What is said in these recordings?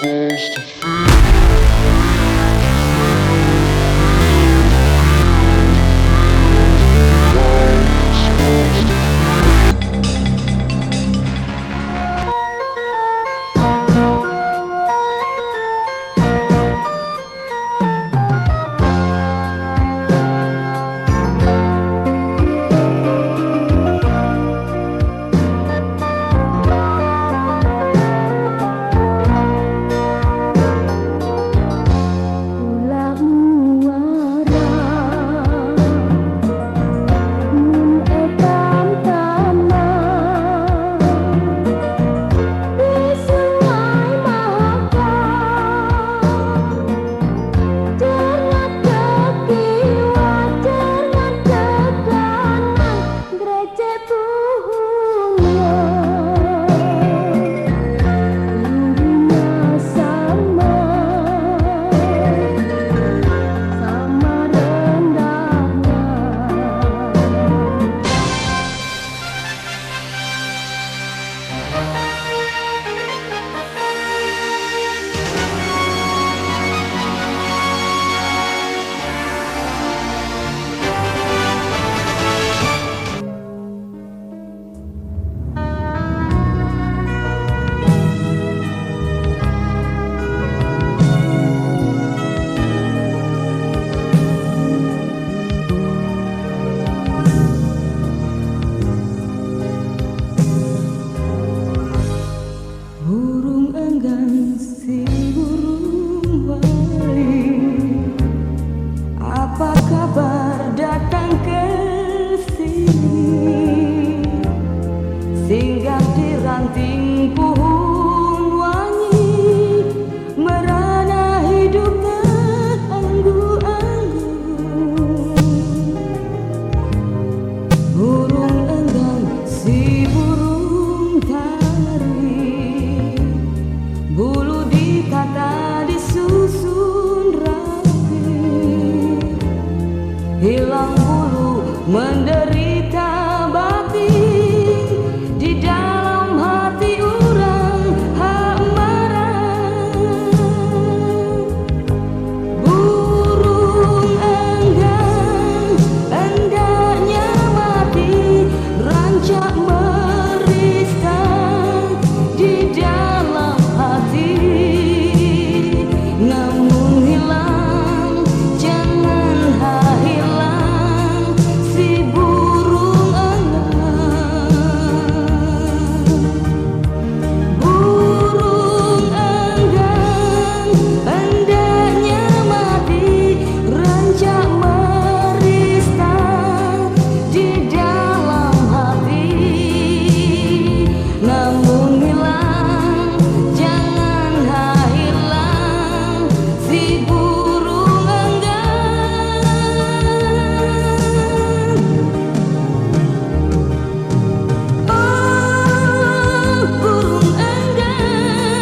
supposed to feel. Singgah di ranting pohon wangi, merana hidup teranggu-anggu. Burung enggang si burung tari, bulu ditata disusun rapi, hilang bulu menderita batin. Di dalam hati orang hak marah. Burung enggang hendaknya mati, rancak meristang di dalam hati. Namun hilang, jangan hilang si burung enggang. Burung enggang hendaknya mati, rancak meristang di dalam hati. Namun hilang, jangan hilang si burung enggang. Oh, burung enggang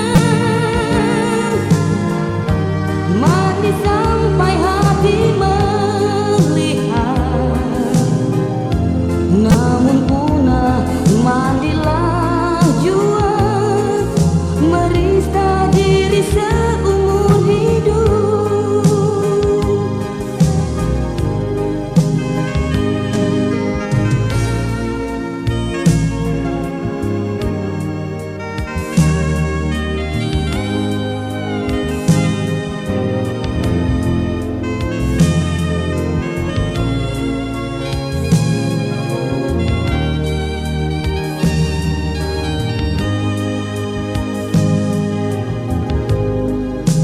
mati sampai hati melihat, namun punah mandilah jua, merista diri seumur hidup.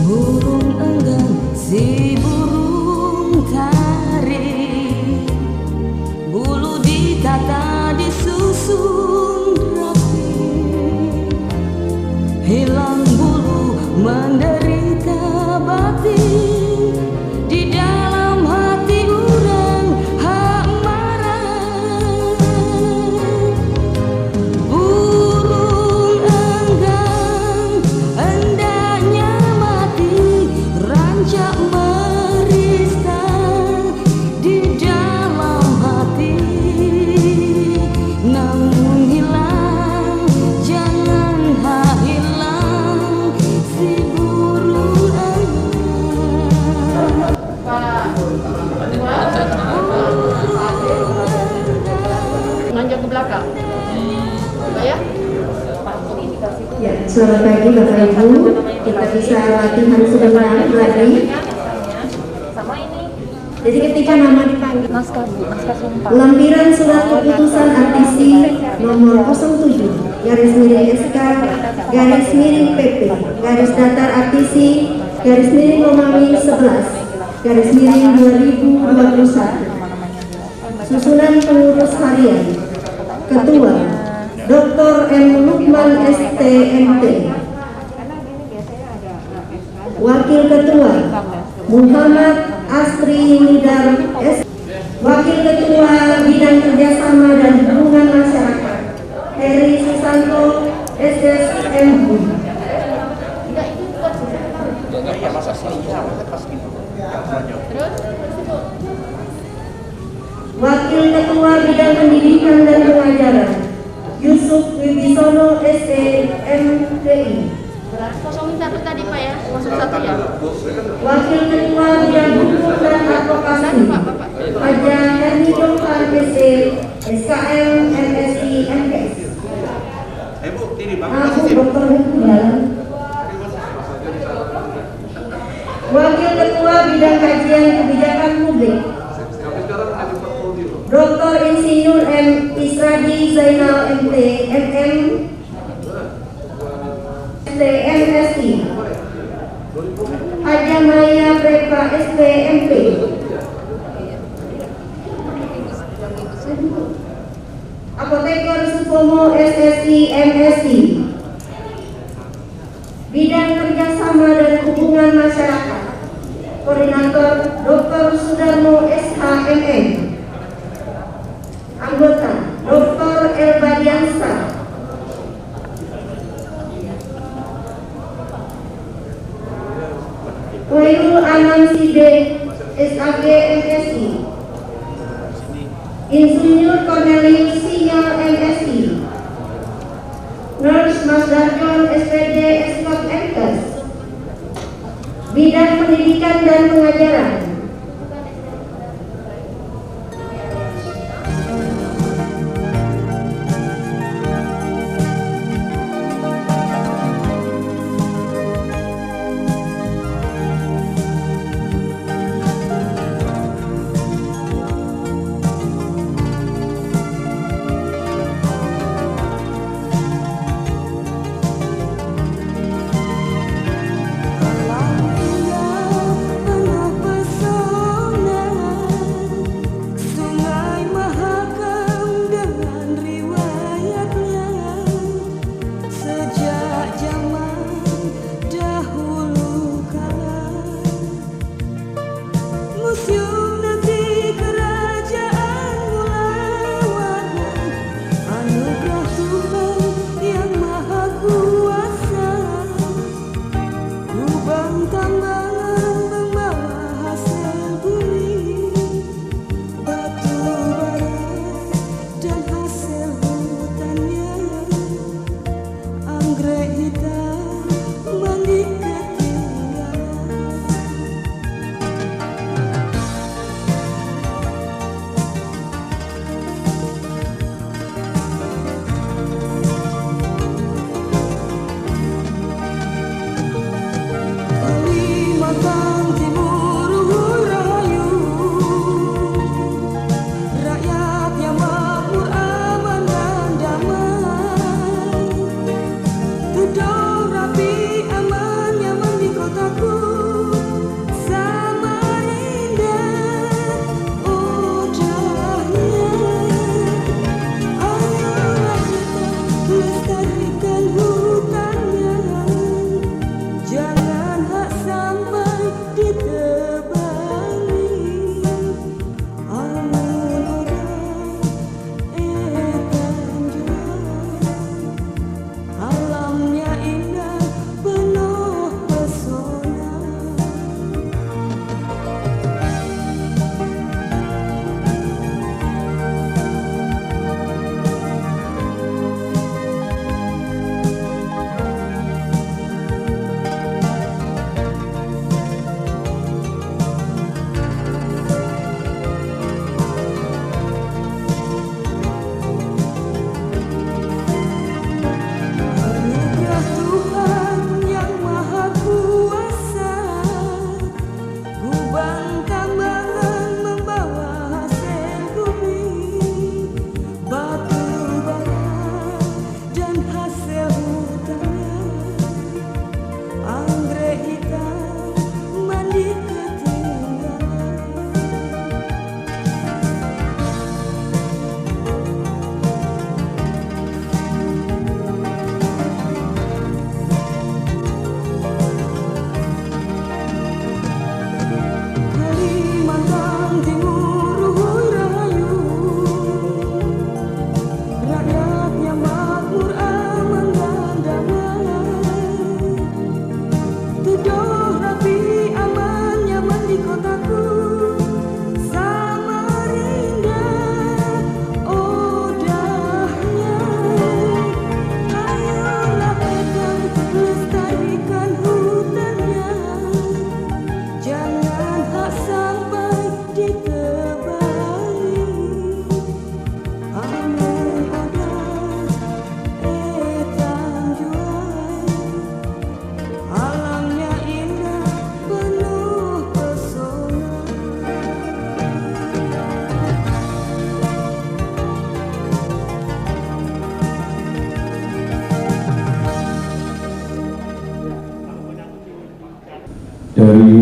Burung enggang si burung tari, bulu ditata disusun rapi, hilang bulu menderita batin. Di dalam hati orang hak marah. Burung enggang hendaknya mati, rancak meristang di dalam hati. Namun hilang, jangan hilang si burung belakang. Ya? Ya, selamat pagi Bapak Ibu. Kita bisa latihan sebentar lagi. Jadi ketika nama dipanggil, Naskah sumpah. lampiran surat keputusan RTC nomor 07 garis miring SK garis miring PP garis datar RTC garis miring Romawi 11 garis miring 2021. Susunan pengurus harian. Ketua Dr. M. Lukman STMT. Wakil Ketua Muhammad Astri Nidar S. Wakil Ketua Bidang Kerjasama dan Hubungan Masyarakat Heri Susanto SSMU. Wakil Ketua Bidang Pendidikan dan Pengajaran Yusuf Wibisono SEMTI. Kosongin satu tadi Pak ya, masuk satu ya. Wakil Ketua Bidang Hukum dan Advokasi Haja Herni Johan SE SKM MSI MKS. Aku Dr. Hukum. Wakil Ketua Bidang Kajian Kebijakan Publik Dr. Insinyur M. Isradi Zainal MT MM STMSI. Haja Maya Prepa SPMP. Apoteker Supomo SSI MSI. Bidang Kerjasama dan Hubungan Masyarakat Koordinator Dr. Sudarmo SHMM. Anggota Dr. Elbadiansa. Khairul Anam Side SAG MSI. Insinyur Cornelius Sinyal MSI. Nurse Mas Darjon SPD Eskot MKes. Bidang Pendidikan dan Pengajaran Penuh pesona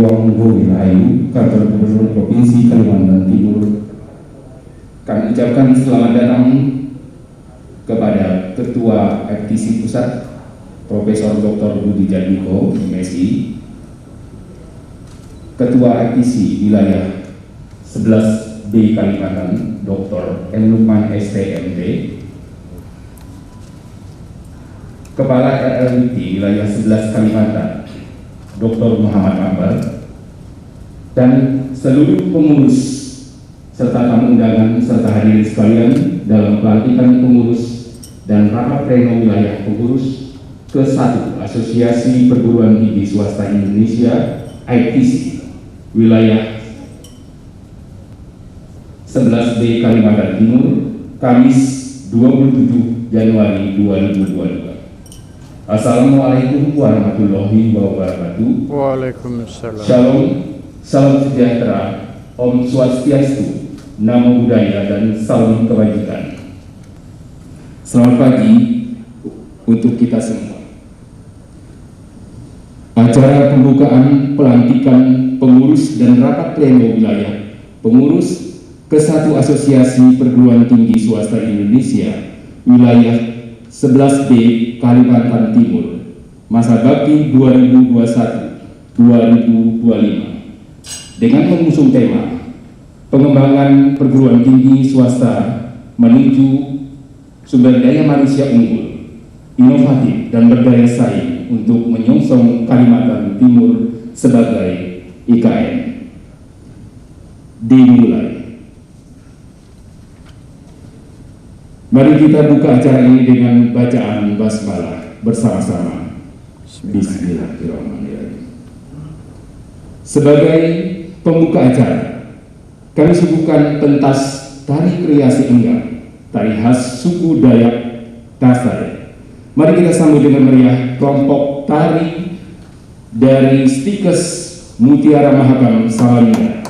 Dewanggo Rahayu, Kantor Gubernur Provinsi Kalimantan Timur, kami ucapkan selamat datang kepada Ketua FTC Pusat, Profesor Dr. Budi Jadmiko, MSI, Ketua FTC Wilayah 11B Kalimantan, Dr. M. Lukman STMD, Kepala RLWT Wilayah 11 Kalimantan, Dr. Muhammad Akbar, dan seluruh pengurus serta tamu undangan serta hadirin sekalian dalam pelantikan pengurus dan rapat pleno wilayah pengurus ke-1 Asosiasi Perguruan Tinggi Swasta Indonesia (ITC) wilayah 11B Kalimantan Timur, Kamis 27 Januari 2022. Assalamualaikum warahmatullahi wabarakatuh. Waalaikumsalam. Shalom, salam sejahtera, Om Swastiastu, Namo Buddhaya, dan salam kebajikan. Selamat pagi untuk kita semua. Acara pembukaan pelantikan pengurus dan rapat pleno wilayah pengurus ke-1 Asosiasi Perguruan Tinggi Swasta Indonesia wilayah 11B Kalimantan Timur masa bakti 2021-2025 dengan mengusung tema pengembangan perguruan tinggi swasta menuju sumber daya manusia unggul, inovatif dan berdaya saing untuk menyongsong Kalimantan Timur sebagai IKN. Dimulai. Mari kita buka acara ini dengan bacaan basmalah bersama-sama. Bismillahirrahmanirrahim. Sebagai pembuka acara, kami suguhkan pentas tari kreasi enggang, tari khas suku Dayak Tasai. Mari kita sambut dengan meriah kelompok tari dari Stikes Mutiara Mahakam Samarinda.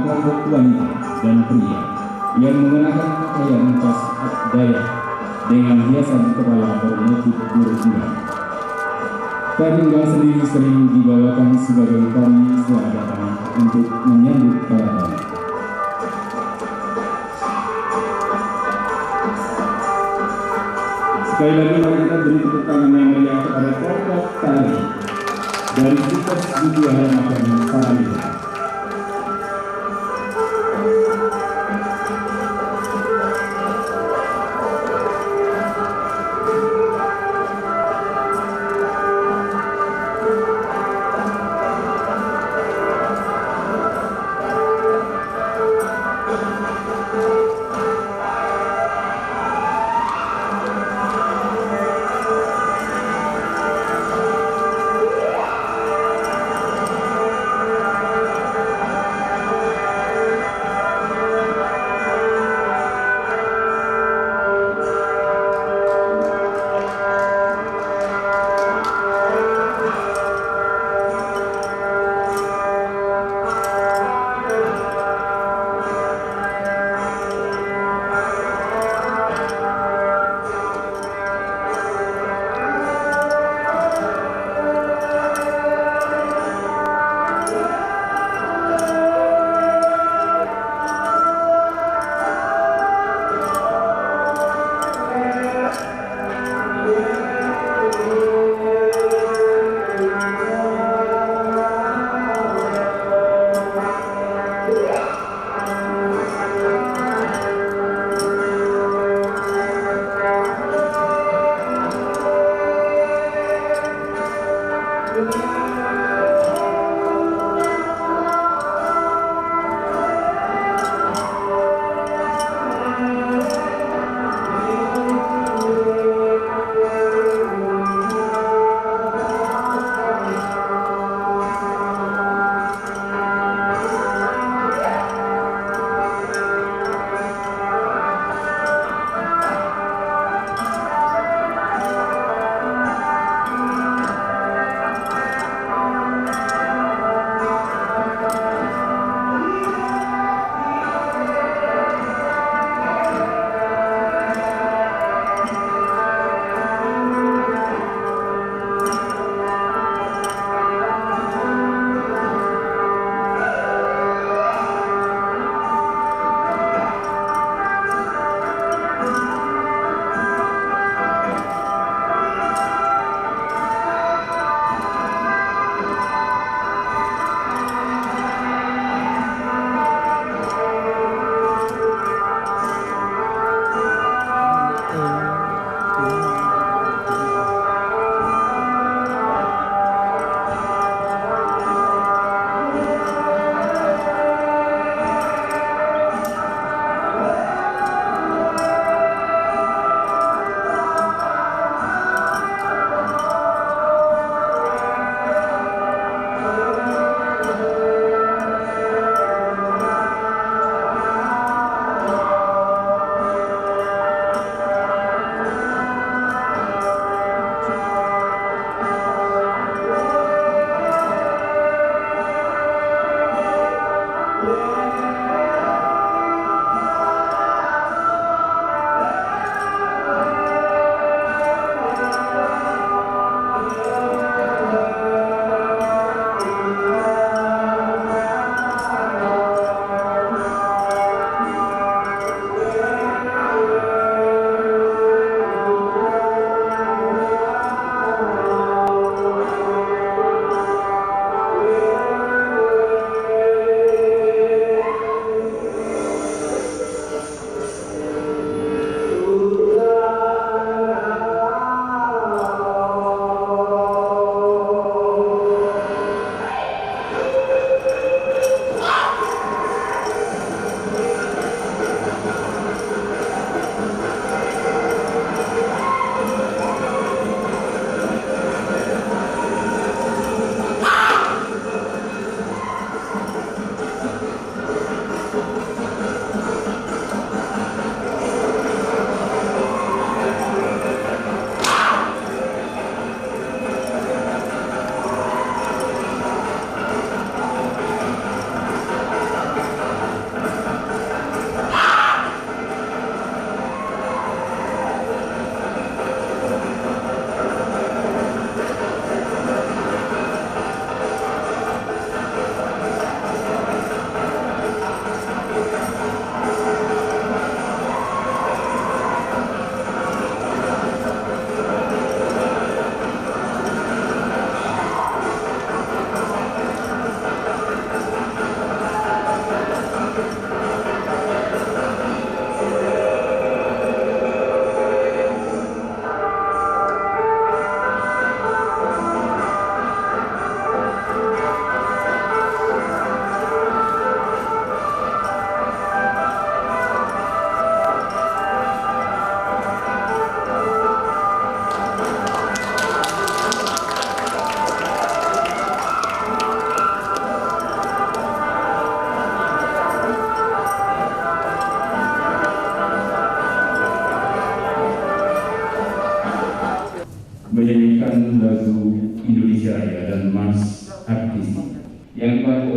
kelompok wanita dan pria yang mengenakan pakaian khas Dayak dengan hiasan kepala bermotif burung enggang. Tari enggang sendiri sering dibawakan sebagai tari selamat datang untuk menyambut para tamu. Sekali lagi mari kita beri tepuk tangan yang meriah kepada kelompok tari dari Super Studio Harapan Saranika.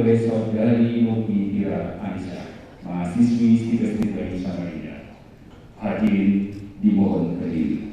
oleh Saudari Mufidira Aisyah, mahasiswi Stipendis Bagi Samarinda. Hadirin dimohon berdiri.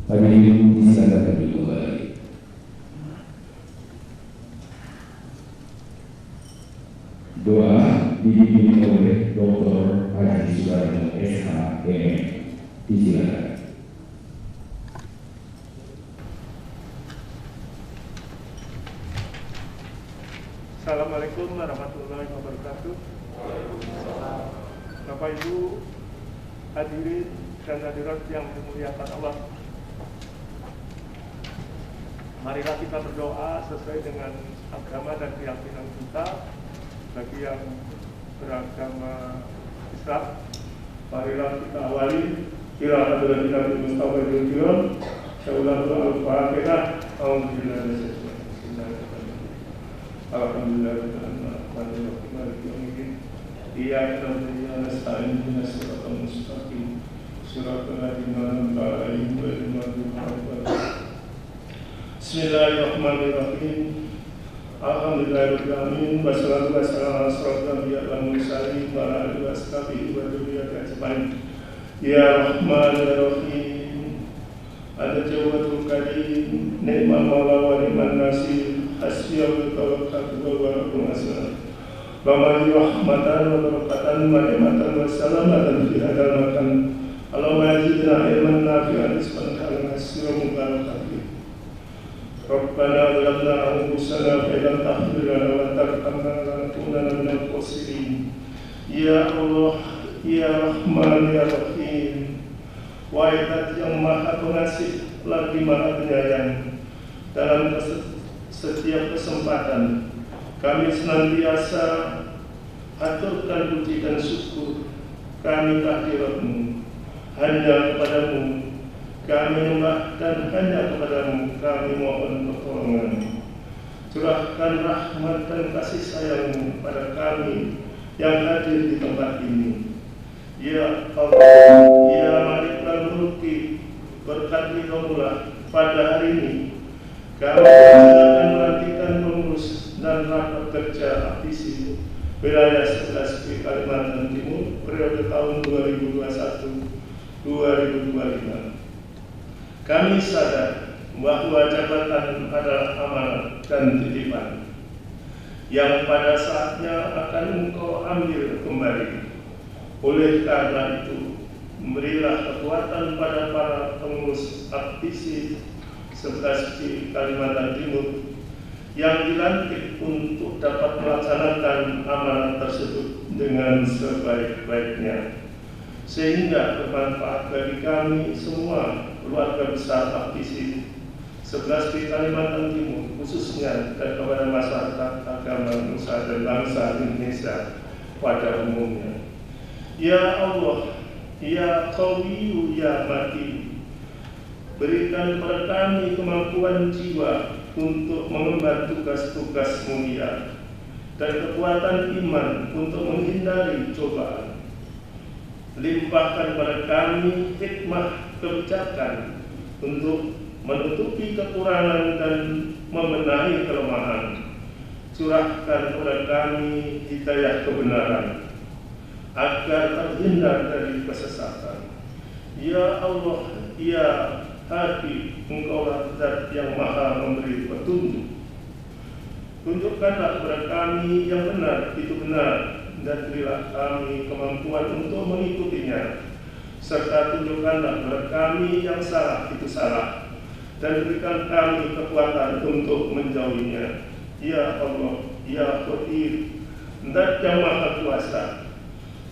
Hadirin disilakan kembali. Doa dipimpin oleh Dr. Haji Sudarno SH.M. Disilakan. Assalamualaikum warahmatullahi wabarakatuh. Bapak Ibu hadirin dan hadirat yang dimuliakan Allah, marilah kita berdoa sesuai dengan agama dan keyakinan kita. Bagi yang beragama Islam, marilah kita awali ila hadratil Nabi Mustafa Al-Kiram. Syaulahu al-Fatihah. Alhamdulillahirrahmanirrahim. Iyyaka na'budu wa iyyaka nasta'in. Ihdinas siratal mustaqim. Siratal ladzina an'amta 'alaihim ghairil maghdubi 'alaihim. Bismillahirrahmanirrahim. Alhamdulillahirabbil alamin. Wassalatu wassalamu ala asyrofil anbiya'i wal mursalin wa ala alihi washabihi wa dzurriyyatihi ajmain. Ya Rahman ya Rahim. Ada jawatul karim, ni'mal maula wa ni'man nasir. Hasbiyallahu wa tawakkaltu wa rabbul aslam. Rahmani rahmatan wa barakatan wa ni'matan wa salamatan fi hadal makan. Allahumma zidna ilman nafi'an rizqan halalan kasiran mubarakan fi. Rabbana zalamna anfusana fa illam taghfir lana wa tarhamna lanakunanna minal khasirin. Ya Allah, ya Rahman, ya Rahim, wahai Zat yang Maha Pengasih lagi Maha Penyayang, dalam setiap kesempatan kami senantiasa aturkan puji dan syukur kami kehadirat-Mu, hanya kepadamu kami menyembah dan hanya kepadamu kami mohon pertolongan. Curahkan rahmat dan kasih sayang-Mu pada kami yang hadir di tempat ini. Ya Allah, ya Malikul Mulki, berkati Kaulah pada hari ini kami akan melantikan pengurus dan rapat kerja APTISI wilayah 11 di Kalimantan Timur periode tahun 2021-2025. Kami sadar bahwa jabatan adalah amanat dan titipan yang pada saatnya akan Engkau ambil kembali. Oleh karena itu, berilah kekuatan pada para pengurus APTISI 11 di Kalimantan Timur yang dilantik untuk dapat melaksanakan amanat tersebut dengan sebaik-baiknya, sehingga bermanfaat bagi kami semua keluarga besar APTISI 11 di Kalimantan Timur khususnya, dan kepada masyarakat agama Nusa dan bangsa Indonesia pada umumnya. Ya Allah, ya Qawiyu, ya Matin, berikan kepada kami kemampuan jiwa untuk mengemban tugas-tugas mulia dan kekuatan iman untuk menghindari cobaan. Limpahkan kepada kami hikmah kebijakan untuk menutupi kekurangan dan membenahi kelemahan. Curahkan kepada kami hidayah kebenaran agar terhindar dari kesesatan. Ya Allah, ya Hadi, Engkaulah Zat yang Maha memberi petunjuk. Tunjukkanlah kepada kami yang benar itu benar, dan berilah kami kemampuan untuk mengikutinya, serta tunjukkanlah kepada kami yang salah itu salah, dan berikan kami kekuatan untuk menjauhinya. Ya Allah, ya Qadir, Zat yang Maha Kuasa,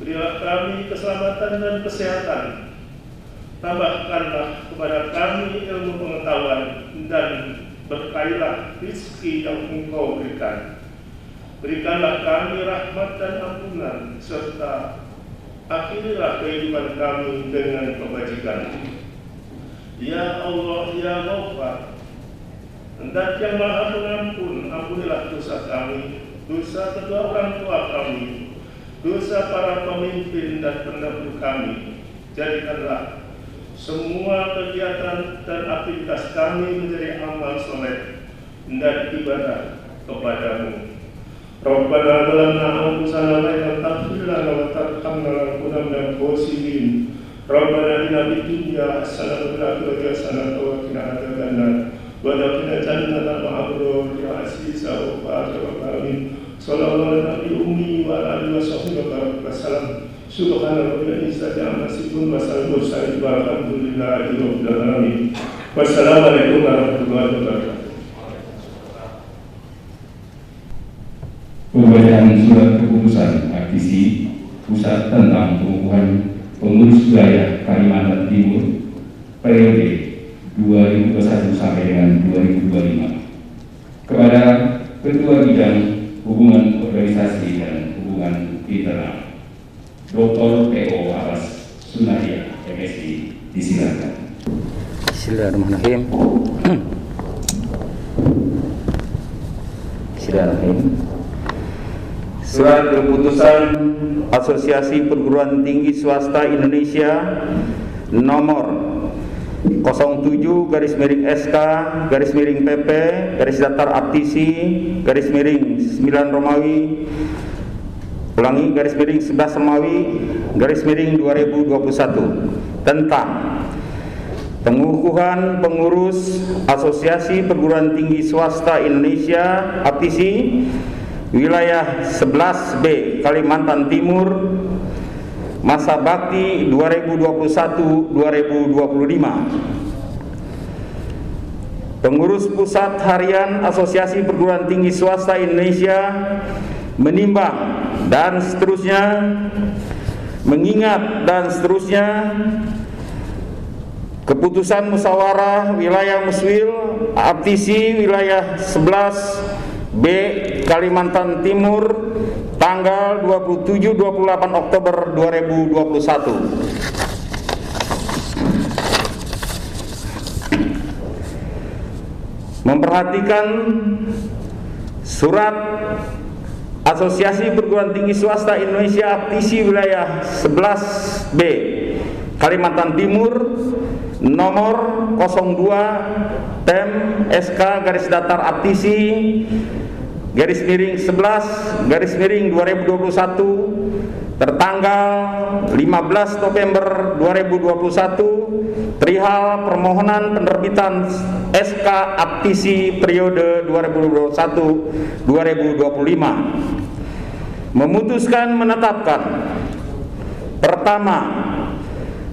berilah kami keselamatan dan kesehatan. Tambahkanlah kepada kami ilmu pengetahuan dan berkailah rezeki yang Engkau berikan. Berikanlah kami rahmat dan ampunan, serta akhirilah kehidupan kami dengan kebajikan. Ya Allah, ya Ghaffar, Zat yang Maha Pengampun, ampunilah dosa kami, dosa kedua orang tua kami, dosa para pemimpin dan pendahulu kami. Jadikanlah semua kegiatan dan aktivitas kami menjadi amal soleh dan ibadah kepadamu. Rabbana zalamna anfusana wa illam taghfir lana wa tarhamna lanakunanna minal khasirin. Rabbana atina fid dunya hasanatan wa fil akhirati hasanatan wa qina adzabannar. Wa adkhilna jannatal ma'rur ya aziz wa amin. Sallallahu alaihi wa alihi wa sahbihi wa sallam. Subhana rabbil izzati amma yasifun wa salamun alhamdulillahi rabbil alamin. Wassalamualaikum warahmatullahi wabarakatuh. Pembacaan surat keputusan APTISI Pusat tentang pengukuhan pengurus wilayah Kalimantan Timur periode 2021 sampai dengan 2025 kepada Ketua Bidang Hubungan Organisasi dan Hubungan Internal Dr. P.O. Abbas Sunaria, MSI, disilakan. Bismillahirrahmanirrahim. Bismillahirrahmanirrahim. Surat keputusan Asosiasi Perguruan Tinggi Swasta Indonesia nomor 07/SK/PP /APTISI /9 Romawi ulangi /11 Romawi /2021 tentang pengukuhan pengurus Asosiasi Perguruan Tinggi Swasta Indonesia APTISI wilayah 11B Kalimantan Timur, masa bakti 2021-2025. Pengurus Pusat Harian Asosiasi Perguruan Tinggi Swasta Indonesia menimbang dan seterusnya, mengingat dan seterusnya, keputusan musyawarah wilayah Muswil Aptisi wilayah 11B Kalimantan Timur tanggal 27-28 Oktober 2021. Memperhatikan surat Asosiasi Perguruan Tinggi Swasta Indonesia Aptisi wilayah 11B Kalimantan Timur nomor 02 TEM SK garis datar Aptisi garis miring 11 garis miring 2021 tertanggal 15 November 2021 perihal permohonan penerbitan SK Aptisi periode 2021-2025 memutuskan menetapkan: pertama,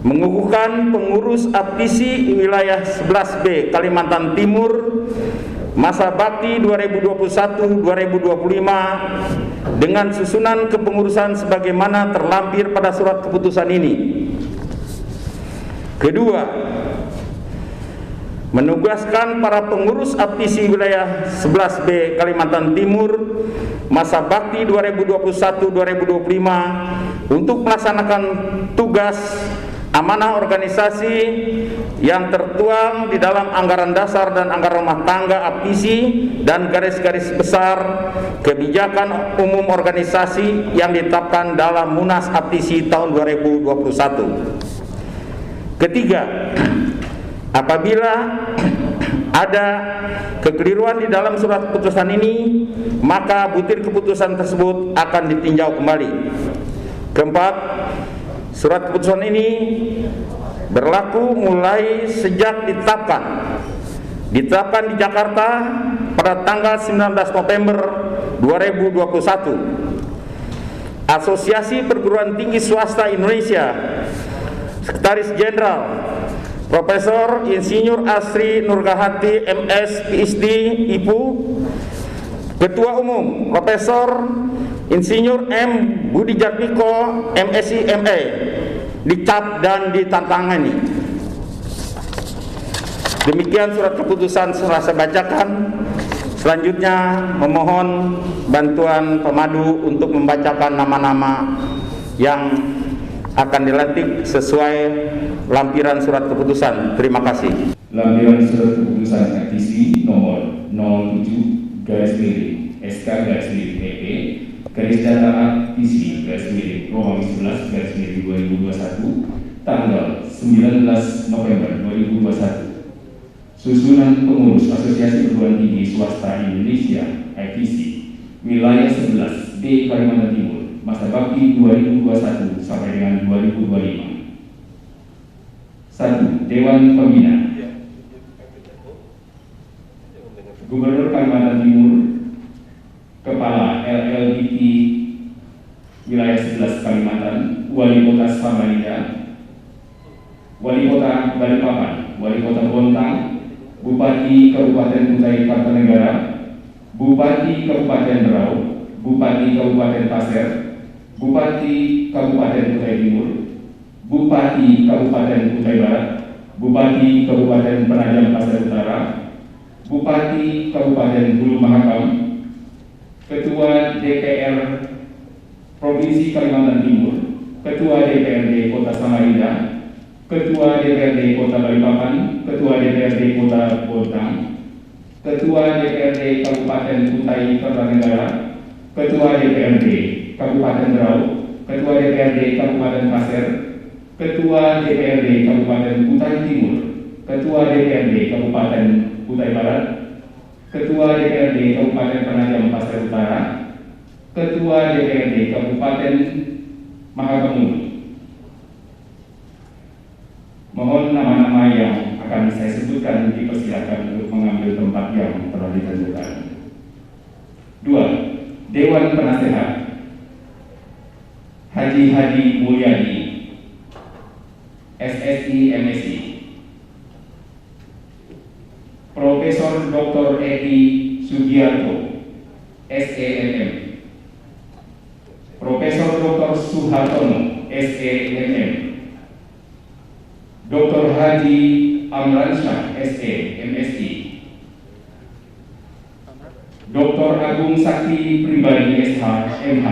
mengukuhkan pengurus Aptisi wilayah 11B Kalimantan Timur masa bakti 2021-2025 dengan susunan kepengurusan sebagaimana terlampir pada surat keputusan ini. Kedua, menugaskan para pengurus Aptisi wilayah 11B Kalimantan Timur masa bakti 2021-2025 untuk melaksanakan tugas amanah organisasi yang tertuang di dalam anggaran dasar dan anggaran rumah tangga Aptisi dan garis-garis besar kebijakan umum organisasi yang ditetapkan dalam Munas Aptisi tahun 2021. Ketiga, apabila ada kekeliruan di dalam surat keputusan ini, maka butir keputusan tersebut akan ditinjau kembali. Keempat, surat keputusan ini berlaku mulai sejak ditetapkan di Jakarta pada tanggal 19 November 2021. Asosiasi Perguruan Tinggi Swasta Indonesia, Sekretaris Jenderal Profesor Insinyur Asri Nurgahati MS PhD IPU, Ketua Umum Profesor Insinyur M Budi Jatmiko MSI MA, dicap dan ditantangani. Demikian surat keputusan saya bacakan. Selanjutnya memohon bantuan pemadu untuk membacakan nama-nama yang akan dilantik sesuai lampiran surat keputusan. Terima kasih. Lampiran surat keputusan Aptisi nomor 07 garis miring SK garis miring PP garis datar Aptisi garis miring Romawi 11 garis miring 2021 tanggal 19 November 2021. Susunan pengurus Asosiasi Perguruan Tinggi Swasta Indonesia Aptisi wilayah 11 B Kalimantan Timur masa bakti 2021 sampai dengan 2025. 1. Dewan Pembina. Gubernur Kalimantan Timur, Kepala LLPT wilayah 11 Kalimantan, Wali Kota Samarinda, Wali Kota Balikpapan, Wali Kota Bontang, Bupati Kabupaten Kutai Kartanegara, Bupati Kabupaten Berau, Bupati Kabupaten Pasir, Bupati Kabupaten Kutai Timur, Bupati Kabupaten Kutai Barat, Bupati Kabupaten Penajam Pasir Utara, Bupati Kabupaten Hulu Mahakam, Ketua DPR Provinsi Kalimantan Timur, Ketua DPRD Kota Samarinda, Ketua DPRD Kota Balikpapan, Ketua DPRD Kota Bontang, Ketua DPRD Kabupaten Kutai Kartanegara, Ketua DPRD Kabupaten Berau, Ketua DPRD Kabupaten Pasir, Ketua DPRD Kabupaten Kutai Timur, Ketua DPRD Kabupaten Kutai Barat, Ketua DPRD Kabupaten Penajam Pasir Utara, Ketua DPRD Kabupaten Mahakam. Mohon nama-nama yang akan saya sebutkan dipersilakan untuk mengambil tempat yang telah ditentukan. 2. Dewan Penasehat Haji Hadi Mulyadi, SSI MSI. Profesor Dr. Edi Sugiarto, SEMM. Profesor Dr. Suhartono, SEMM. Dr. Haji Amransyah, SE, MSI. Dr. Agung Sakti Pribadi, SH, MH.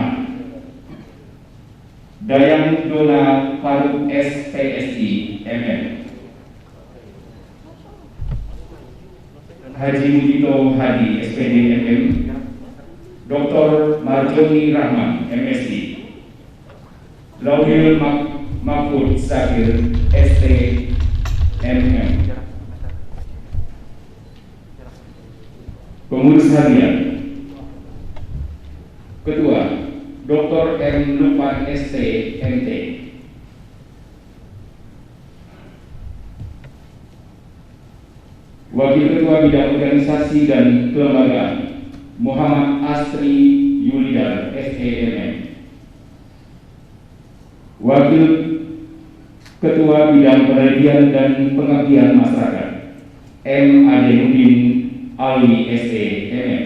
Dayang Dona Faruk, SPSI, MM. Haji Mudito Hadi, SPD, MM. Dr. Marjoni Rahman, MSI. Lauhil Mahfud Zakir, ST, MM. Pengurus harian. Ketua Dr. M. Lukman, ST, MT. Wakil Ketua Bidang Organisasi dan Kelembagaan Muhammad Asri Yulidar, SEMM. Wakil Ketua Bidang Penelitian dan Pengabdian Masyarakat M. Adenuddin Ali, SEMM.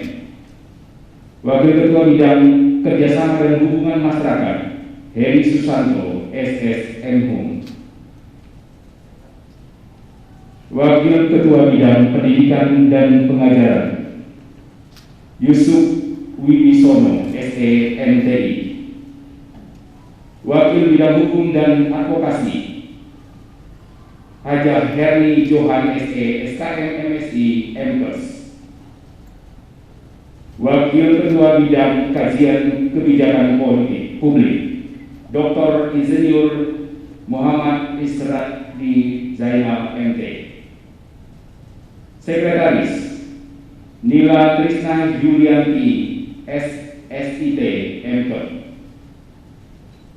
Wakil Ketua Bidang Kerjasama dan Hubungan Masyarakat Heri Susanto, SSM. Wakil Ketua Bidang Pendidikan dan Pengajaran Yusuf Wibisono, SEMTI. Wakil Bidang Hukum dan Advokasi Haja Herni Johan, SE, SKM MSI, MPes. Wakil Ketua Bidang Kajian Kebijakan Politik Publik Dr. Insinyur Muhammad Israt di Zainal, MT. Sekretaris Nila Trisna Yulianti, SSIT, MP.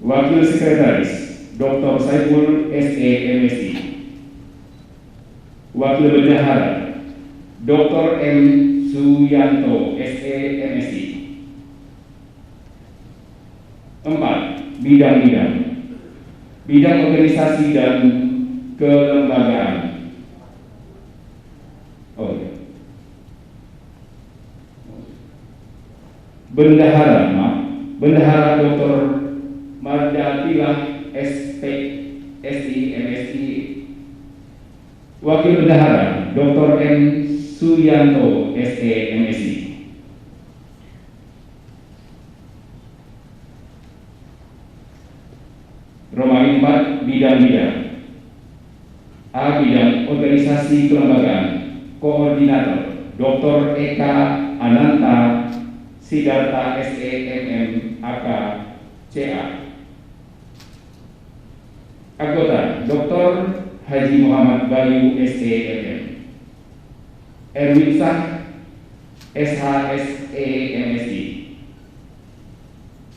Wakil Sekretaris Dr. Saiful, SE, MSI. Wakil Bendahara Dr. M. Suyanto, SE, MSI. 4. Bidang-bidang. Bidang organisasi dan kelembagaan. Bendahara Dr. Mardatilah, SP, SI, MSI. Wakil Bendahara Dr. M. Suyanto, SE, MSI. Roma 4. Bidang-bidang. A. Bidang organisasi kelembagaan. Koordinator Dr. Eka Ananta Sidarta, SEMM, AK, CA. Anggota Dr. Haji Muhammad Bayu, SEMM. Erwin Sah, SHSE, MSI.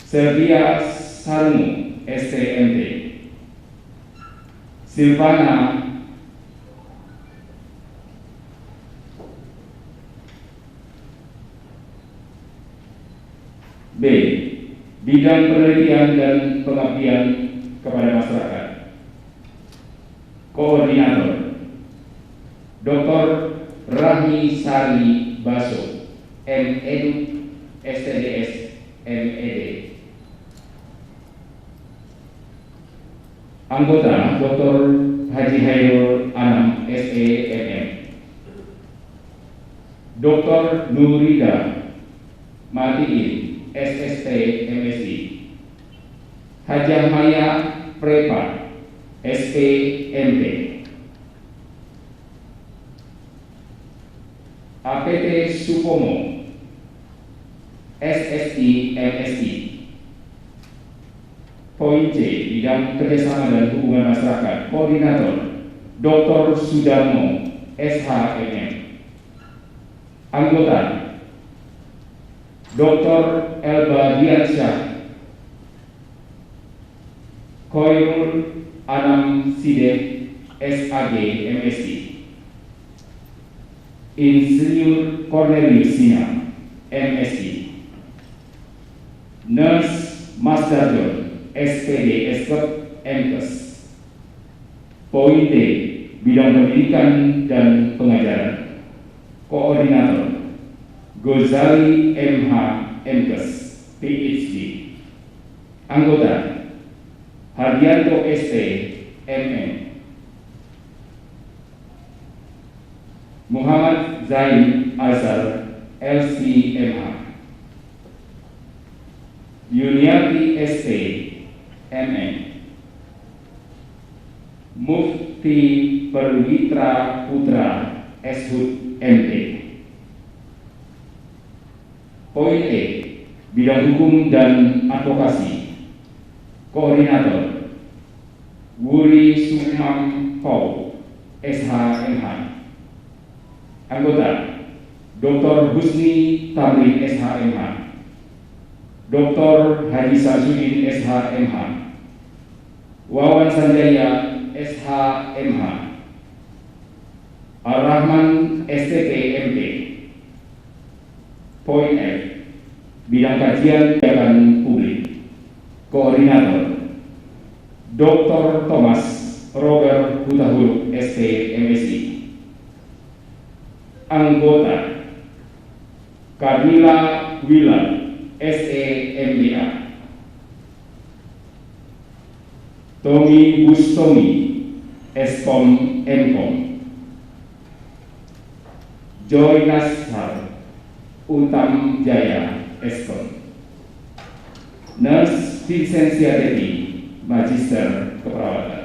Servia Sarmu, SCMT. Silvana B. Bidang penelitian dan pengabdian kepada masyarakat. Koordinator Dr. Rahmi Sari Baso, MED, STDS, MED. Anggota Dr. Haji Hairul Anam, SEMM. Dr. Nurida Matiin, SST, MSI. Hajah Maya Prepa, SPMT. APT Supomo, SSI, MSI. Poin C. Bidang Kerjasama dan Hubungan Masyarakat. Koordinator Dr. Sudarmo, SHMM. Anggota Dr. Elba Diansyah, Khoirul Anam Sidek, SAG, MSI. Insinyur Cornelius Sina, MSI. Nurse Master John, SPD Escort MKes. Poin D, bidang pendidikan dan pengajaran. Koordinator Gozali MH MKes, PhD. Anggota Hardianto ST MM, Muhammad Zain Azhar LCMH, Yuniati ST MM, Mufti Perwitra Putra Eshud MT. Poin E, bidang hukum dan advokasi. Koordinator Wuri Sukmam Pau SHMH. Anggota Dr. Husni Tamrin SHMH, Dr. Haji Samsudin SHMH, Wawan Sanjaya SHMH, Ar-Rahman STT MT. Poin F, bidang kajian kebijakan publik. Koordinator Dr. Thomas Robert Hutahulu ST MSI. Anggota Kamila Wila SE MBA, Tommy Bustomi Eskom Mkom, Joy Nashar Utam Jaya Eskom. Nurse Vincentia Devi, Magister Keperawatan.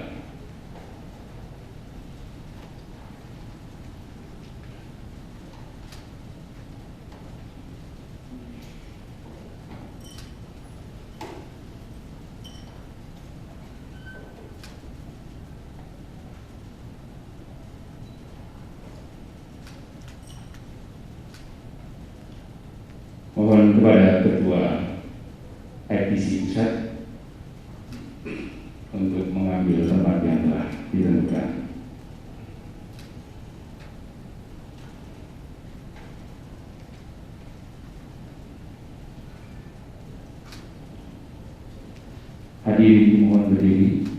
Mohon kepada Ketua FPC Pusat untuk mengambil tempat yang telah ditentukan. Hadirin mohon berdiri.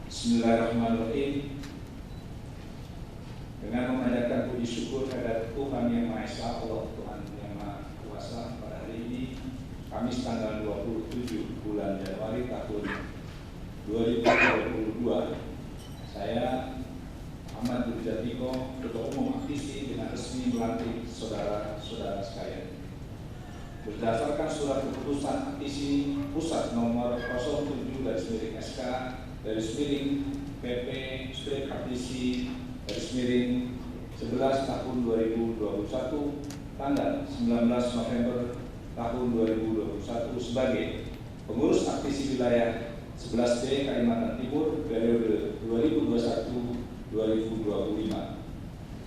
Bismillahirrahmanirrahim. Dengan memanjatkan puji syukur kepada Tuhan Yang Maha Esa, Allah Tuhan Yang Maha Kuasa, pada hari ini Kamis tanggal 27 bulan Januari tahun 2022, saya Ahmad Budi Jatiko, Ketua Umum Aktisi, dengan resmi melantik saudara-saudara sekalian. Berdasarkan surat keputusan Aktisi Pusat nomor 07/SK PP Aktisi /11 tahun 2021 tanggal 19 November tahun 2021 sebagai pengurus Aktisi wilayah 11B Kalimantan Timur periode 2021-2025.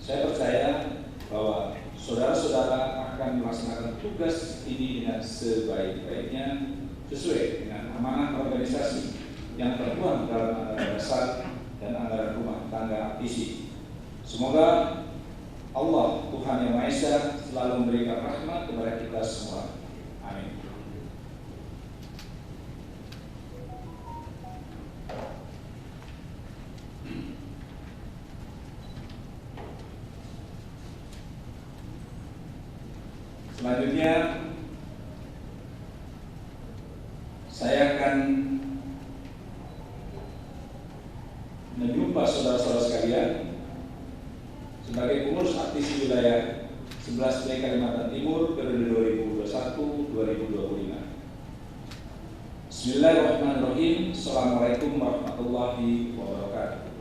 Saya percaya bahwa saudara-saudara akan melaksanakan tugas ini dengan sebaik-baiknya sesuai dengan amanah organisasi yang tertuang dalam anggaran dasar dan anggaran rumah tangga Aktisi. Semoga Allah Tuhan Yang Maha Esa selalu memberikan rahmat kepada kita semua. Amin. Selanjutnya saya akan menjumpa saudara-saudara sekalian sebagai pengurus Aktisi wilayah 11B Kalimantan Timur periode 2021-2025. Bismillahirrahmanirrahim. Assalamualaikum warahmatullahi wabarakatuh.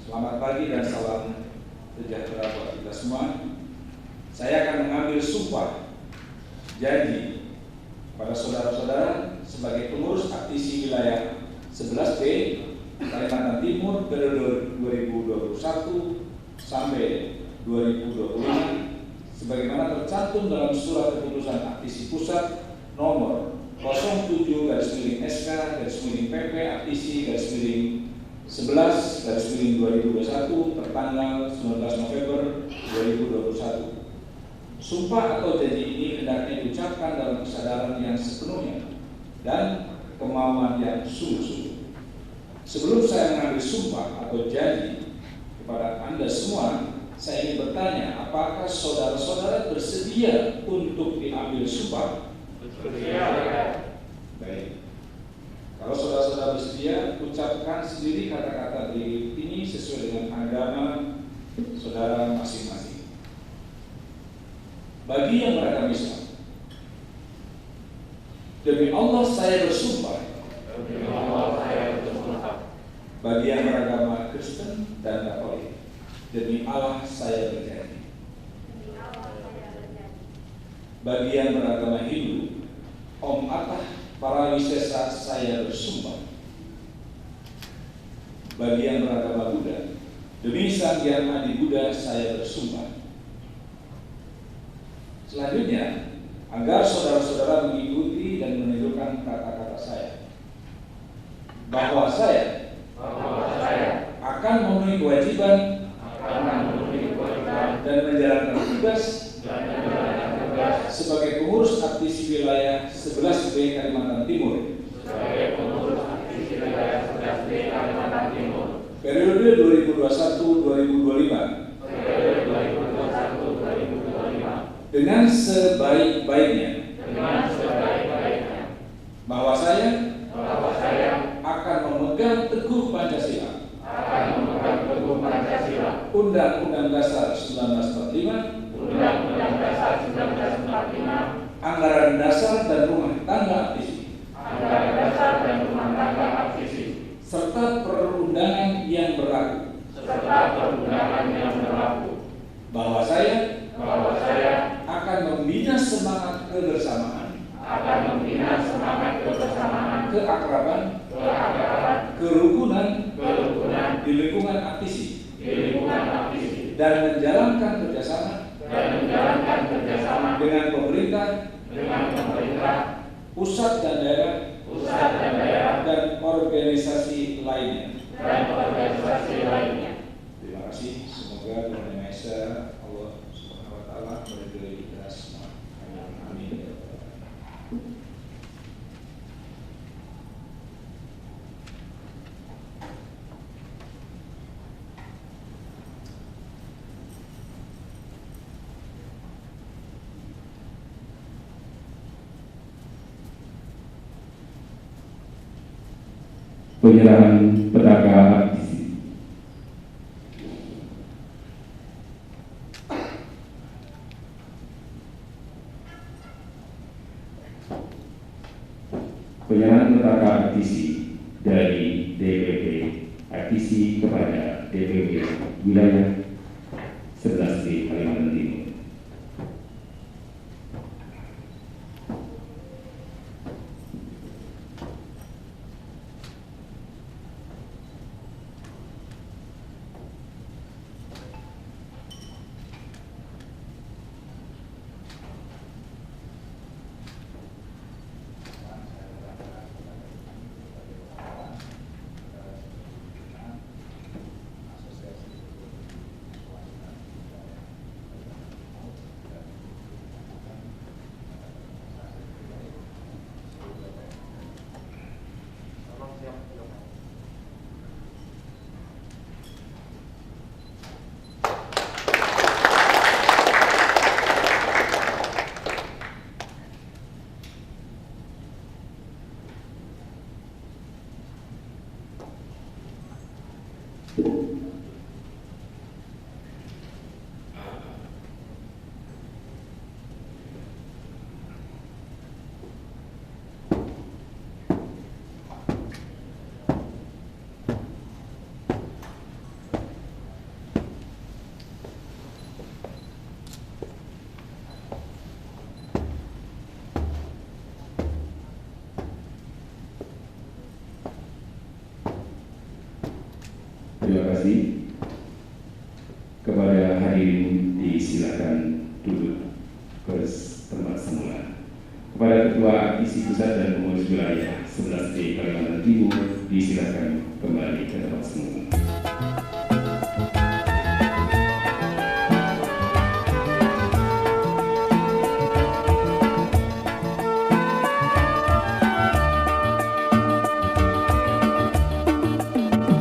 Selamat pagi dan salam sejahtera buat kita semua. Saya akan mengambil sumpah janji pada saudara-saudara sebagai pengurus Aktisi wilayah 11B Kalimantan Timur periode 2021 sampai 2025 sebagaimana tercantum dalam surat keputusan Aktisi Pusat nomor 07/SK/PP APTISI/11/2021 tertanggal 19 November 2021. Sumpah atau janji ini hendaknya diucapkan dalam kesadaran yang sepenuhnya dan kemauan yang sungguh-sungguh. Sebelum saya mengambil sumpah atau janji kepada Anda semua, saya ingin bertanya, apakah saudara-saudara bersedia untuk diambil sumpah? Bersedia. Baik. Kalau saudara-saudara bersedia, ucapkan sendiri kata-kata di ini sesuai dengan agama saudara masing-masing. Bagi yang beragama Islam, demi Allah saya bersumpah. Demi Allah saya bersumpah. Bagi yang beragama Kristen dan Katolik, demi Allah saya berjanji. Bagi yang beragama Hindu, Om Atah Parawisesa saya bersumpah. Bagi yang beragama Buddha, demi Sang Hyang Adi Buddha saya bersumpah. Selanjutnya, agar saudara-saudara mengikuti dan menirukan kata-kata saya, bahwa saya akan memenuhi kewajiban dan menjalankan tugas sebagai pengurus APTISI wilayah 11B Kalimantan Timur periode 2021-2025 dengan sebaik-baiknya, bahwa saya akan memegang teguh Pancasila, Undang-Undang Dasar 1945, Anggaran Dasar dan Rumah Tangga APTISI, serta perundangan yang berlaku, bahwa saya akan membina semangat kebersamaan, keakraban, kerukunan di lingkungan APTISI, dan menjalankan kerjasama dengan pemerintah, pusat dan daerah, dan organisasi lainnya. Terima kasih. Semoga Tuhan Yang Maha Esa, Allah Subhanahu Wa Taala meridhoi kita semua. Amin. Penyerahan petaka APTISI. Penyerahan petaka APTISI dari DPP APTISI kepada DPP wilayah 11B Kalimantan Timur. Terima kasih. Kepada hadirin disilakan duduk ke tempat semula. Kepada Ketua Aptisi Pusat dan Pengurus Wilayah 11D Kalimantan Timur, disilakan kembali ke tempat semula.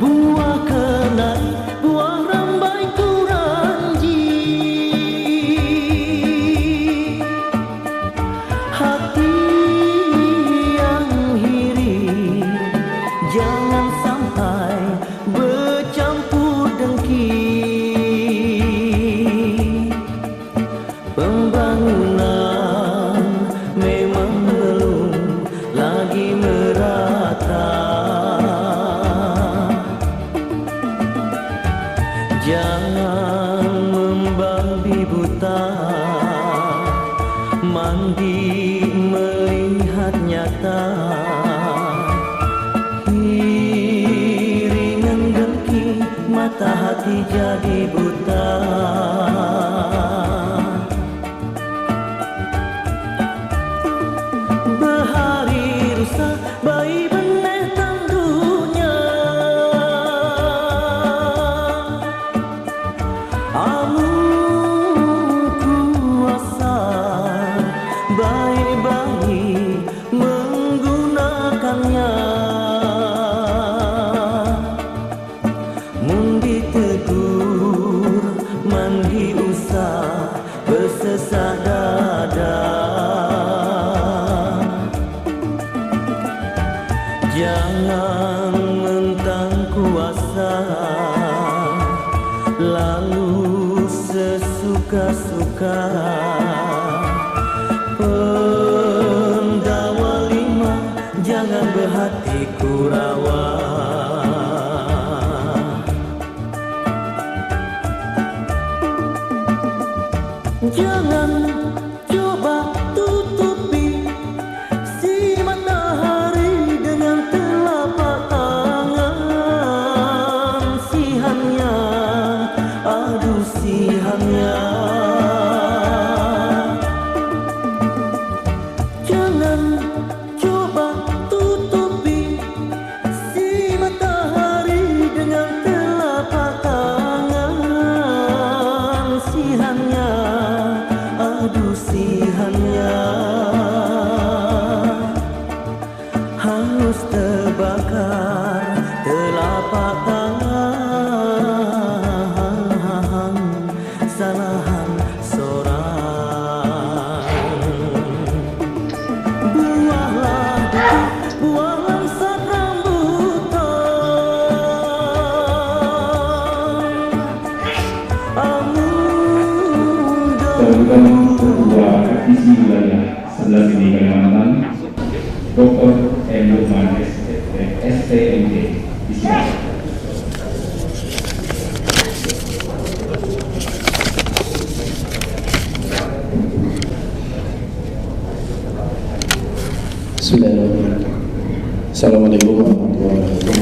Buah kenai, buah rambai kuranji, hati yang iri, jangan sampai bercampur dengki. Pembangunan memang belum lagi merata. Jangan membabi buta, mandi melihat nyata. Iringan dengki, mata hati jadi buta. Behari rusak, bayi benih tanduknya. Amun kuasa baik-baik menggunakannya. Mun ditegur mandi usah bersesak dada. Jangan mentang kuasa lalu sesuka-suka. Pendawa lima jangan berhati kurawa. Jangan coba tutupi si matahari dengan telapak tangan. Sihannya, aduh sihannya. Jangan coba tutupi si matahari dengan telapak tangan. Sihannya, aduh sihannya. Hangus terbakar telapak tangan, salahan seorang. Buahlah duka, buah langsat rambutan. Amun Sambutan Ketua Aptisi Wilayah 11D Kalimantan, Dr. M. Lukman STMD, disilakan. Bismillahirrahmanirrahim. Assalamualaikum warahmatullahi wabarakatuh.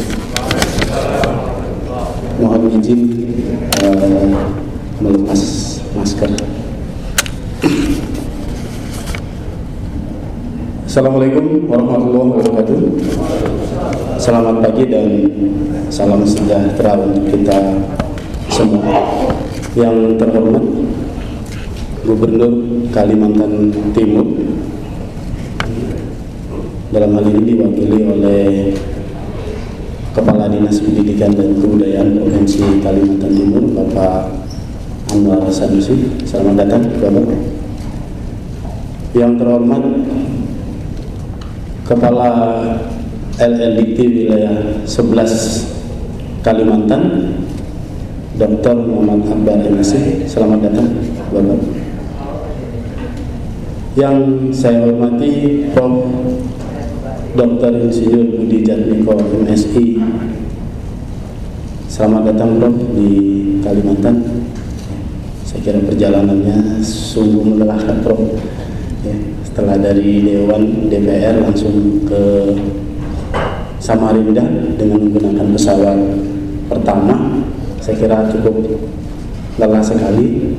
Mohon izin melepas masker. Assalamualaikum warahmatullahi wabarakatuh. Selamat pagi dan salam sejahtera untuk kita semua. Yang terhormat Gubernur Kalimantan Timur, dalam hal ini diwakili oleh Kepala Dinas Pendidikan dan Kebudayaan Provinsi Kalimantan Timur, Bapak Anwar Sanusi. Selamat datang, Bapak. Yang terhormat Kepala LLDT Wilayah 11 Kalimantan, Dr. Muhammad Akbar MSc. Selamat datang, Bapak. Yang saya hormati Prof. Dr. Insinyur Budi Jatmiko MSI. Selamat datang, Prof, di Kalimantan. Saya kira perjalanannya sungguh melelahkan, Prof. Ya, setelah dari Dewan DPR langsung ke Samarinda dengan menggunakan pesawat pertama, saya kira cukup lelah sekali.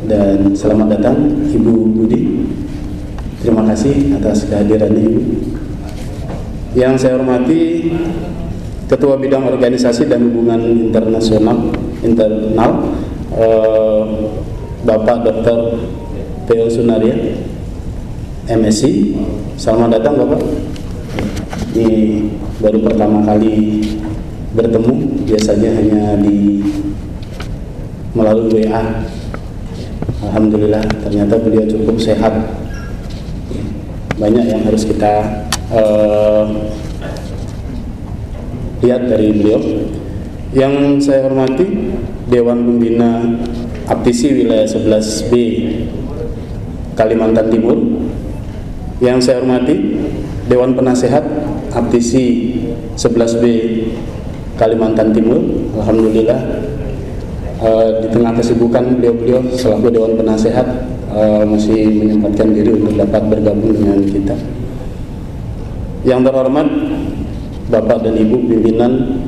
Dan selamat datang Ibu Budi. Terima kasih atas kehadirannya Ibu. Yang saya hormati Ketua Bidang Organisasi dan Hubungan Internal Bapak Dr. Theo Sunaria, MSc. Selamat datang Bapak. Ini baru pertama kali bertemu, biasanya hanya melalui WA. Alhamdulillah ternyata beliau cukup sehat. Banyak yang harus kita lihat dari beliau. Yang saya hormati Dewan Pembina Aptisi Wilayah 11B Kalimantan Timur. Yang saya hormati Dewan Penasehat Aptisi 11B Kalimantan Timur. Alhamdulillah di tengah kesibukan beliau selaku Dewan Penasehat masih menyempatkan diri untuk dapat bergabung dengan kita. Yang terhormat Bapak dan Ibu pimpinan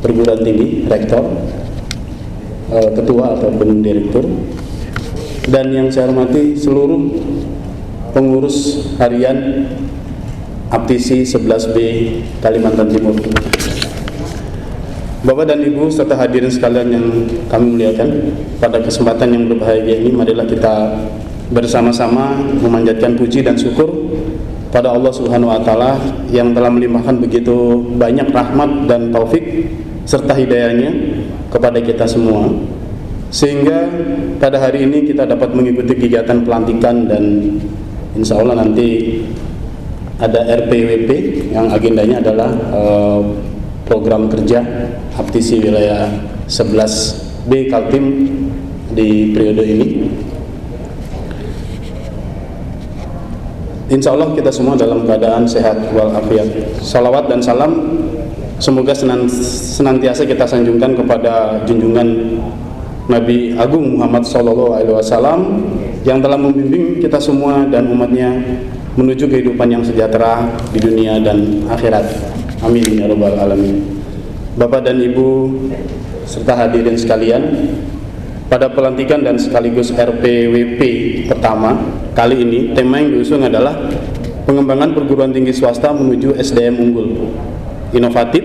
perguruan tinggi, rektor, ketua ataupun direktur, dan yang saya hormati seluruh pengurus harian Aptisi 11B Kalimantan Timur. Bapak dan Ibu serta hadirin sekalian yang kami muliakan, pada kesempatan yang berbahagia ini marilah kita bersama-sama memanjatkan puji dan syukur pada Allah Subhanahu wa taala yang telah melimpahkan begitu banyak rahmat dan taufik serta hidayahnya kepada kita semua, sehingga pada hari ini kita dapat mengikuti kegiatan pelantikan dan insya Allah nanti ada RPWP yang agendanya adalah program kerja Aptisi Wilayah 11B Kaltim di periode ini. Insya Allah kita semua dalam keadaan sehat walafiat. Salawat dan salam semoga senantiasa kita sanjungkan kepada junjungan Nabi Agung Muhammad SAW yang telah membimbing kita semua dan umatnya menuju kehidupan yang sejahtera di dunia dan akhirat. Amin ya rabbal alamin. Bapak dan Ibu serta hadirin sekalian, pada pelantikan dan sekaligus RPWP pertama kali ini, tema yang diusung adalah pengembangan perguruan tinggi swasta menuju SDM unggul, inovatif,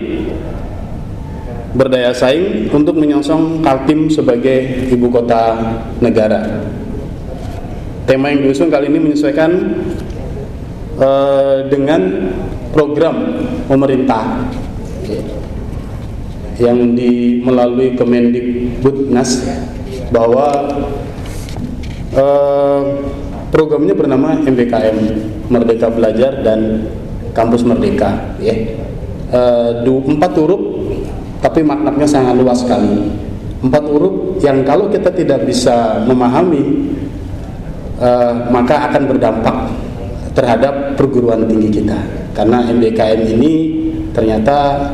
berdaya saing untuk menyongsong Kaltim sebagai ibu kota negara. Tema yang diusung kali ini menyesuaikan dengan program pemerintah yang melalui Kemendikbudnas, bahwa programnya bernama MBKM, Merdeka Belajar dan Kampus Merdeka, ya. 4 huruf tapi maknanya sangat luas sekali. 4 huruf yang kalau kita tidak bisa memahami maka akan berdampak terhadap perguruan tinggi kita, karena MBKM ini ternyata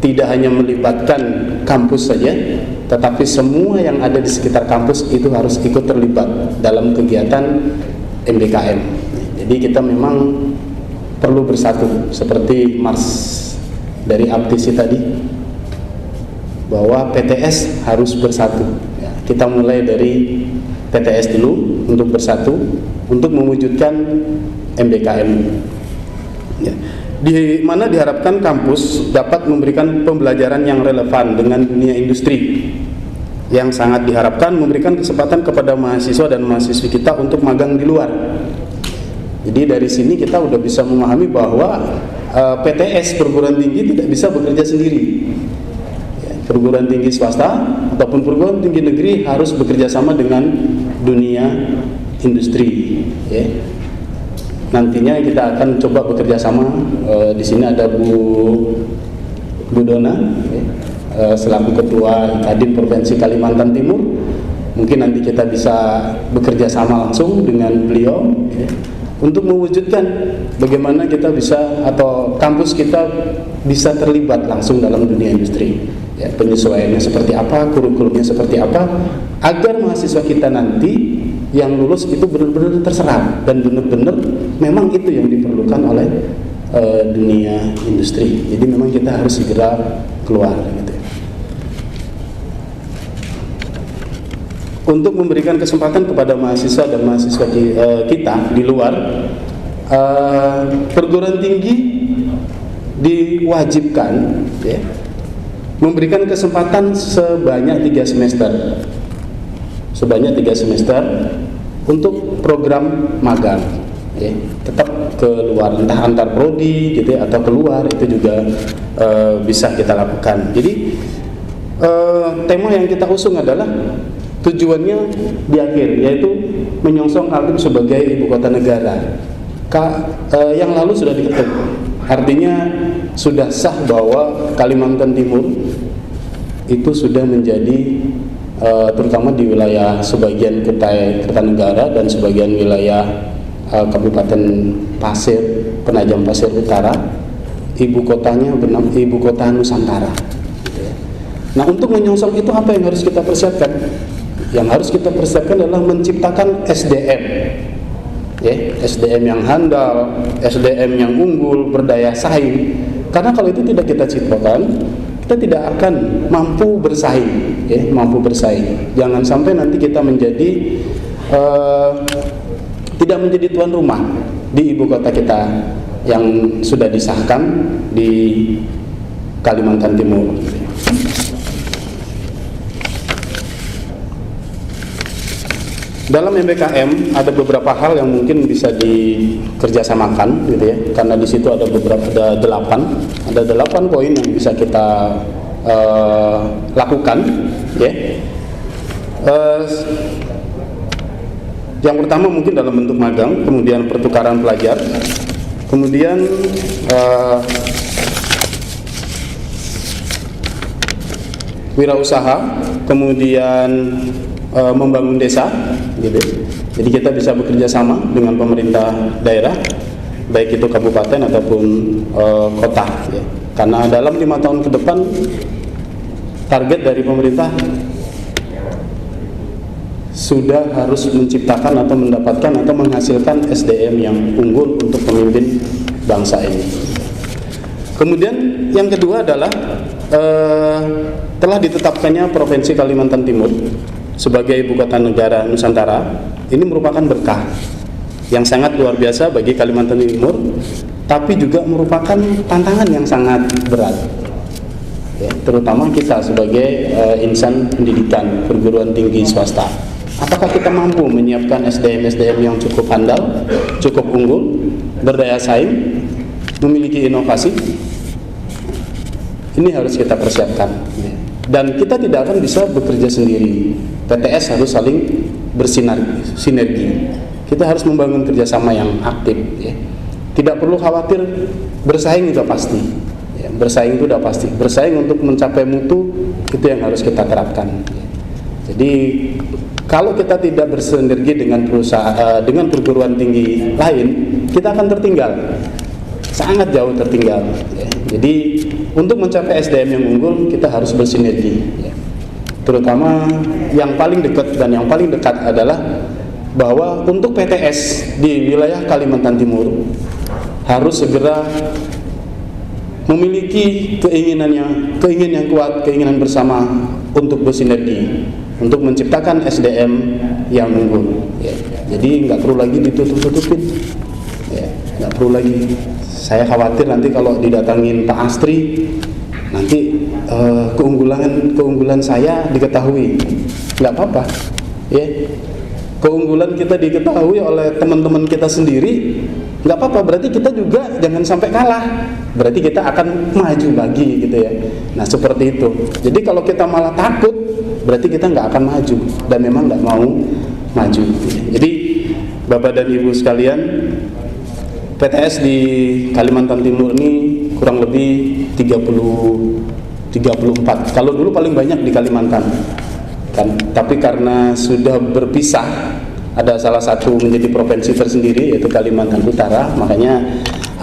tidak hanya melibatkan kampus saja, tetapi semua yang ada di sekitar kampus itu harus ikut terlibat dalam kegiatan MBKM. Jadi kita memang perlu bersatu, seperti Mars dari Aptisi tadi, bahwa PTS harus bersatu. Kita mulai dari PTS dulu untuk bersatu, untuk mewujudkan MBKM. Ya. Di mana diharapkan kampus dapat memberikan pembelajaran yang relevan dengan dunia industri, yang sangat diharapkan memberikan kesempatan kepada mahasiswa dan mahasiswi kita untuk magang di luar. Jadi dari sini kita udah bisa memahami bahwa PTS perguruan tinggi tidak bisa bekerja sendiri. Ya, perguruan tinggi swasta ataupun perguruan tinggi negeri harus bekerja sama dengan dunia industri. Ya. Nantinya kita akan coba bekerja sama. Di sini ada Bu Dona, selaku Ketua Kadin Provinsi Kalimantan Timur. Mungkin nanti kita bisa bekerja sama langsung dengan beliau, untuk mewujudkan bagaimana kita bisa atau kampus kita bisa terlibat langsung dalam dunia industri. Ya, penyesuaiannya seperti apa, kurikulumnya seperti apa, agar mahasiswa kita nanti yang lulus itu benar-benar terserap dan benar-benar memang itu yang diperlukan oleh dunia industri. Jadi memang kita harus segera keluar gitu. untuk memberikan kesempatan kepada mahasiswa dan mahasiswa kita di luar, perguruan tinggi diwajibkan ya, memberikan kesempatan sebanyak 3 semester untuk program magang ya, tetap keluar, entah antar prodi gitu ya, atau keluar itu juga bisa kita lakukan. Jadi tema yang kita usung adalah tujuannya di akhir, yaitu menyongsong Kaltim sebagai ibu kota negara. Yang lalu sudah diketuk, artinya sudah sah bahwa Kalimantan Timur itu sudah menjadi terutama di wilayah sebagian Kertanegara dan sebagian wilayah Kabupaten Pasir, Penajam Pasir Utara, ibu kotanya bernama ibu kota Nusantara. Nah, untuk menyongsong itu apa yang harus kita persiapkan? Yang harus kita persiapkan adalah menciptakan SDM, ya, SDM yang handal, SDM yang unggul, berdaya saing. Karena kalau itu tidak kita ciptakan, kita tidak akan mampu bersaing, ya, mampu bersaing. Jangan sampai nanti kita menjadi tidak menjadi tuan rumah di ibu kota kita yang sudah disahkan di Kalimantan Timur. Dalam MBKM ada beberapa hal yang mungkin bisa dikerjasamakan, gitu ya, karena di situ ada 8 poin yang bisa kita lakukan, ya. Yang pertama mungkin dalam bentuk magang, kemudian pertukaran pelajar, kemudian wirausaha, kemudian membangun desa, gitu. Jadi kita bisa bekerja sama dengan pemerintah daerah, baik itu kabupaten ataupun kota, ya. Karena dalam 5 tahun ke depan target dari pemerintah sudah harus menciptakan atau mendapatkan atau menghasilkan SDM yang unggul untuk pemimpin bangsa ini. Kemudian yang kedua adalah telah ditetapkannya Provinsi Kalimantan Timur sebagai ibu kota negara Nusantara. Ini merupakan berkah yang sangat luar biasa bagi Kalimantan Timur, tapi juga merupakan tantangan yang sangat berat, ya, terutama kita sebagai insan pendidikan perguruan tinggi swasta. Apakah kita mampu menyiapkan SDM yang cukup handal, cukup unggul, berdaya saing, memiliki inovasi? Ini harus kita persiapkan, ya. Dan kita tidak akan bisa bekerja sendiri. PTS harus saling bersinergi. Kita harus membangun kerjasama yang aktif, ya. Tidak perlu khawatir, bersaing sudah pasti, ya. Bersaing itu sudah pasti. Bersaing untuk mencapai mutu itu yang harus kita terapkan, ya. Jadi kalau kita tidak bersinergi dengan perusahaan, dengan perguruan tinggi lain, kita akan tertinggal, sangat jauh tertinggal, ya. Jadi untuk mencapai SDM yang unggul kita harus bersinergi, ya. Terutama yang paling dekat dan yang paling dekat adalah bahwa untuk PTS di wilayah Kalimantan Timur harus segera memiliki keinginan yang kuat, keinginan bersama untuk bersinergi, untuk menciptakan SDM yang unggul, ya. Jadi nggak perlu lagi ditutup-tutupin, ya. Nggak perlu lagi. Saya khawatir nanti kalau didatangin Pak Astri, nanti keunggulan saya diketahui. Nggak apa-apa, ya. Keunggulan kita diketahui oleh teman-teman kita sendiri, nggak apa-apa. Berarti kita juga jangan sampai kalah. Berarti kita akan maju lagi, gitu ya. Nah seperti itu. Jadi kalau kita malah takut, berarti kita nggak akan maju dan memang nggak mau maju. Jadi Bapak dan Ibu sekalian, PTS di Kalimantan Timur ini kurang lebih 34. Kalau dulu paling banyak di Kalimantan, kan? Tapi karena sudah berpisah, ada salah satu menjadi provinsi tersendiri yaitu Kalimantan Utara, makanya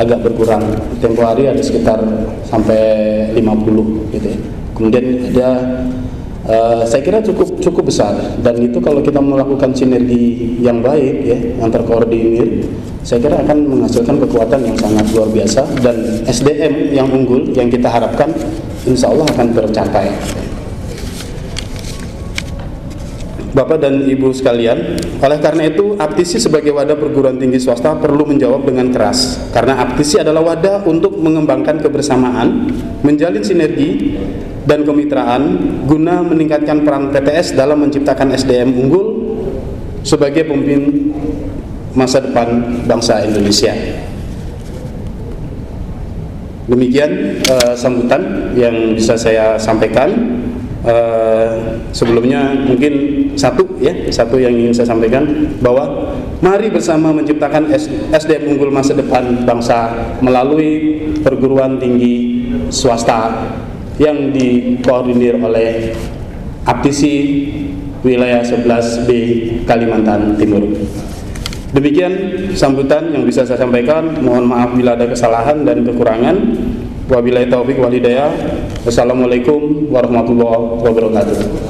agak berkurang. Tempo hari ada sekitar sampai 50, gitu ya. Kemudian ada saya kira cukup besar, dan itu kalau kita melakukan sinergi yang baik, ya, yang terkoordinir, saya kira akan menghasilkan kekuatan yang sangat luar biasa, dan SDM yang unggul yang kita harapkan insya Allah akan tercapai. Bapak dan Ibu sekalian, oleh karena itu APTISI sebagai wadah perguruan tinggi swasta perlu menjawab dengan keras, karena APTISI adalah wadah untuk mengembangkan kebersamaan, menjalin sinergi dan kemitraan guna meningkatkan peran PTS dalam menciptakan SDM unggul sebagai pemimpin masa depan bangsa Indonesia. Demikian sambutan yang bisa saya sampaikan. Sebelumnya mungkin satu yang ingin saya sampaikan, bahwa mari bersama menciptakan SDM unggul masa depan bangsa melalui perguruan tinggi swasta yang dikoordinir oleh APTISI wilayah 11B Kalimantan Timur. Demikian sambutan yang bisa saya sampaikan. Mohon maaf bila ada kesalahan dan kekurangan. Wabillahi taufik wal hidayah. Wassalamualaikum warahmatullahi wabarakatuh.